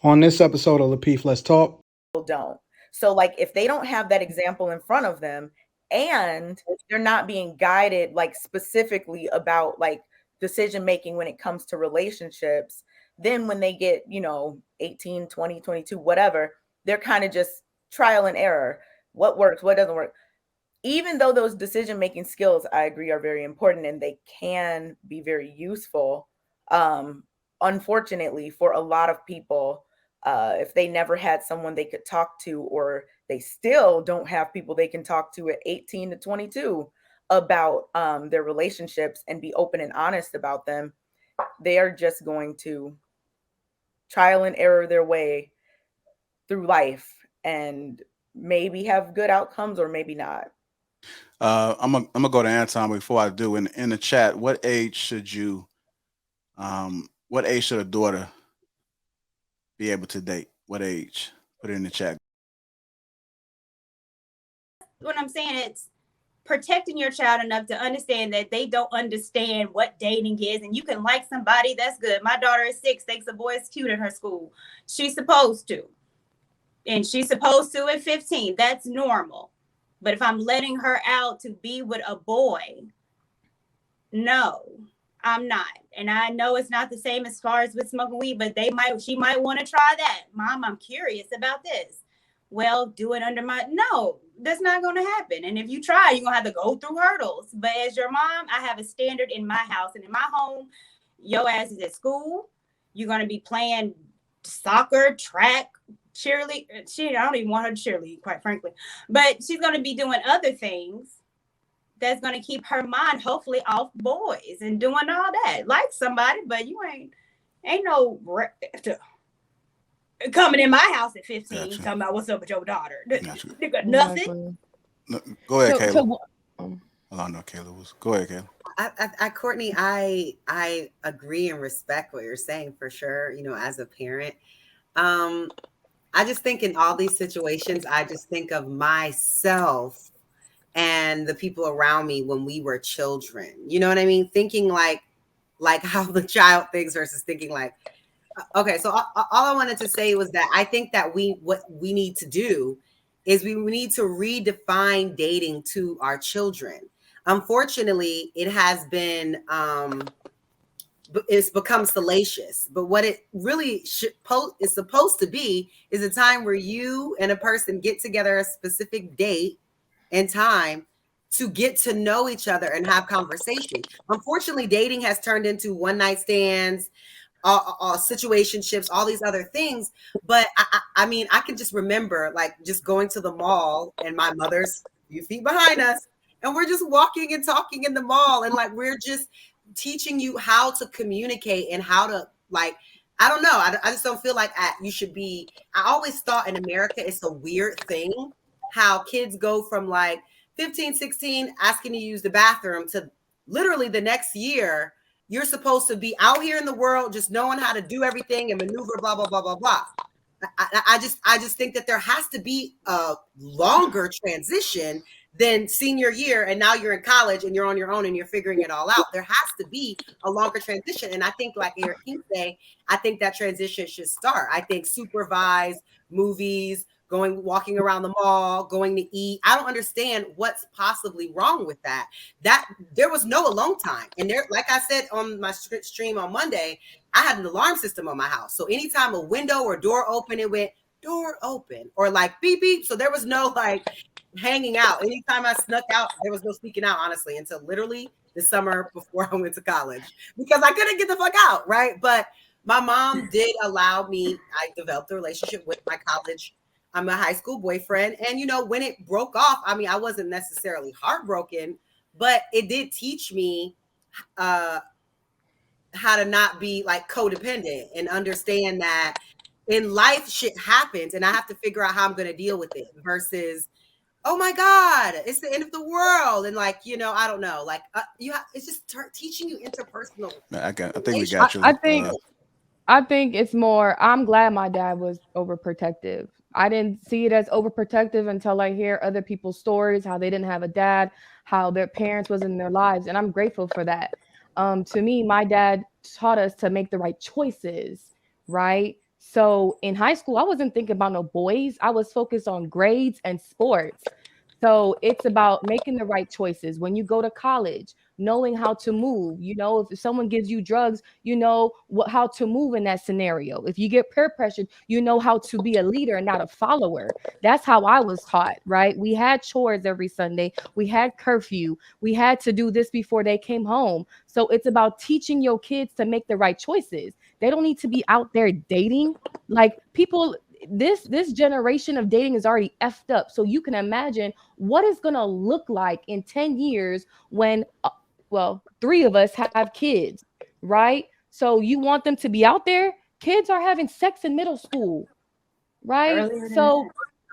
On this episode of Lapeef, Let's Talk. Don't. So like if they don't have that example in front of them and they're not being guided like specifically about like decision making when it comes to relationships, then when they get, 18, 20, 22, whatever, they're kind of just trial and error. What works, what doesn't work. Even though those decision making skills, I agree, are very important and they can be very useful, unfortunately for a lot of people, if they never had someone they could talk to, or they still don't have people they can talk to at 18 to 22 about their relationships and be open and honest about them, they are just going to trial and error their way through life and maybe have good outcomes or maybe not. I'm gonna go to Anton before I do. In the chat, what age should a daughter be able to date? What age? Put it in the chat. What I'm saying, it's protecting your child enough to understand that they don't understand what dating is, and you can like somebody, that's good. My daughter is 6, thinks a boy is cute in her school. She's supposed to, and she's supposed to at 15. That's normal. But if I'm letting her out to be with a boy, no, I'm not. And I know it's not the same as far as with smoking weed, but she might want to try that. Mom, I'm curious about this. Well, do it under no, that's not going to happen. And if you try, you're going to have to go through hurdles. But as your mom, I have a standard in my house and in my home. Your ass is at school. You're going to be playing soccer, track, cheerlead. I don't even want her to cheerlead, quite frankly. But she's going to be doing other things that's going to keep her mind hopefully off boys and doing all that. Like somebody, but you ain't no coming in my house at 15 talking about what's up with your daughter. You got nothing. Go ahead, Kayla. Oh no, Kayla was. Go ahead, Kayla. Courtney, I agree and respect what you're saying for sure. As a parent, I just think in all these situations, I just think of myself and the people around me when we were children. You know what I mean? Thinking like how the child thinks versus thinking like. Okay, so all I wanted to say was that I think that what we need to do is we need to redefine dating to our children. Unfortunately, it has been it's become salacious. But what it really is supposed to be is a time where you and a person get together a specific date and time to get to know each other and have conversation. Unfortunately, dating has turned into one night stands, situationships, all these other things. But I mean, I can just remember like just going to the mall and my mother's a few feet behind us, and we're just walking and talking in the mall, and like we're just teaching you how to communicate and how to like. I don't know. I just don't feel like you should be. I always thought in America it's a weird thing how kids go from like 15, 16 asking to use the bathroom to literally the next year. You're supposed to be out here in the world, just knowing how to do everything and maneuver, blah, blah, blah, blah, blah. I just think that there has to be a longer transition than senior year. And now you're in college and you're on your own and you're figuring it all out. There has to be a longer transition. And I think like Eric King say, I think that transition should start. I think supervised movies, walking around the mall, going to eat. I don't understand what's possibly wrong with that. That there was no alone time. And there, like I said on my stream on Monday, I had an alarm system on my house. So anytime a window or door open, it went door open or like beep, beep. So there was no like hanging out. Anytime I snuck out, there was no sneaking out, honestly, until literally the summer before I went to college because I couldn't get the fuck out. Right. But my mom did allow me, I developed a relationship with my college. I'm a high school boyfriend. And, when it broke off, I mean, I wasn't necessarily heartbroken, but it did teach me how to not be like codependent and understand that in life shit happens and I have to figure out how I'm going to deal with it versus, oh my God, it's the end of the world. And like, I don't know, like it's just teaching you interpersonal. I think we got you. I think it's more, I'm glad my dad was overprotective. I didn't see it as overprotective until I hear other people's stories, how they didn't have a dad, how their parents was in their lives. And I'm grateful for that. To me, my dad taught us to make the right choices, right? So in high school, I wasn't thinking about no boys. I was focused on grades and sports. So it's about making the right choices. When you go to college, knowing how to move. You know, if someone gives you drugs, you know how to move in that scenario. If you get peer pressured, you know how to be a leader and not a follower. That's how I was taught, right? We had chores every Sunday. We had curfew. We had to do this before they came home. So it's about teaching your kids to make the right choices. They don't need to be out there dating. Like people, this generation of dating is already effed up. So you can imagine what it's gonna look like in 10 years when well, 3 of us have kids, right? So you want them to be out there? Kids are having sex in middle school, right? Earlier than So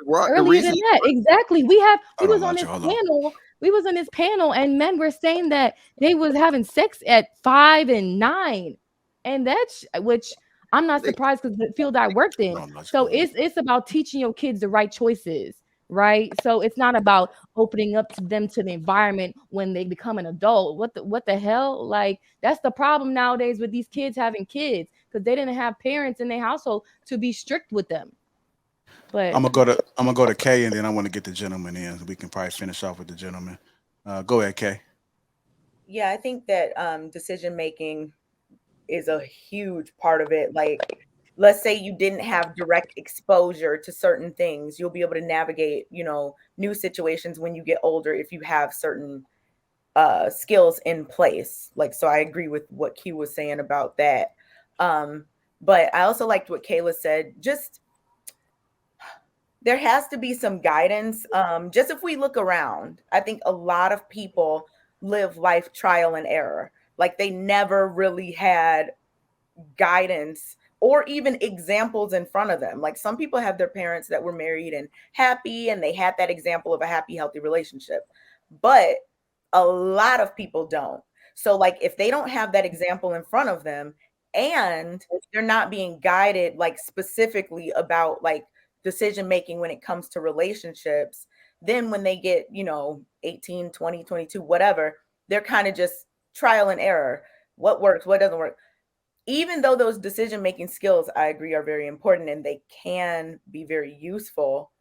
Right. The earlier reason. than that, exactly. We Hold on, was on this Lacha, hold on. panel. We was on this panel, and men were saying that they was having sex at 5 and 9, and that's which I'm not surprised because the field I worked in. Hold on, Lacha, So hold on. it's about teaching your kids the right choices, right? So it's not about opening up to them to the environment when they become an adult. What the hell? Like that's the problem nowadays with these kids having kids because they didn't have parents in their household to be strict with them. But I'm gonna go to Kay, and then I want to get the gentleman in. We can probably finish off with the gentleman. Go ahead, Kay. Yeah, I think that decision making is a huge part of it. Like, let's say you didn't have direct exposure to certain things, you'll be able to navigate, new situations when you get older if you have certain skills in place. Like, so I agree with what Q was saying about that. But I also liked what Kayla said. Just there has to be some guidance. Just if we look around, I think a lot of people live life trial and error. Like they never really had guidance or even examples in front of them. Like some people have their parents that were married and happy, and they had that example of a happy, healthy relationship. But a lot of people don't. So, like, if they don't have that example in front of them and they're not being guided, like, specifically about like decision making when it comes to relationships, then when they get, 18, 20, 22, whatever, they're kind of just trial and error. What works, what doesn't work, even though those decision making skills, I agree, are very important and they can be very useful.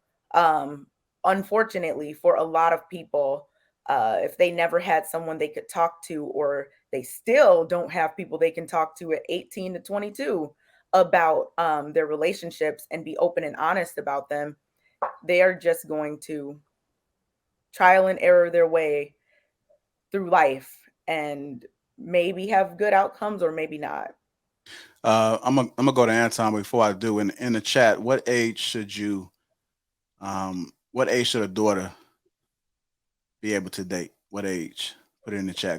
Unfortunately, for a lot of people, if they never had someone they could talk to, or they still don't have people they can talk to at 18 to 22 about their relationships and be open and honest about them, they are just going to trial and error their way through life and maybe have good outcomes or maybe not. I'm gonna go to Anton before I do. In the chat, what age should a daughter be able to date? What age? Put it in the chat.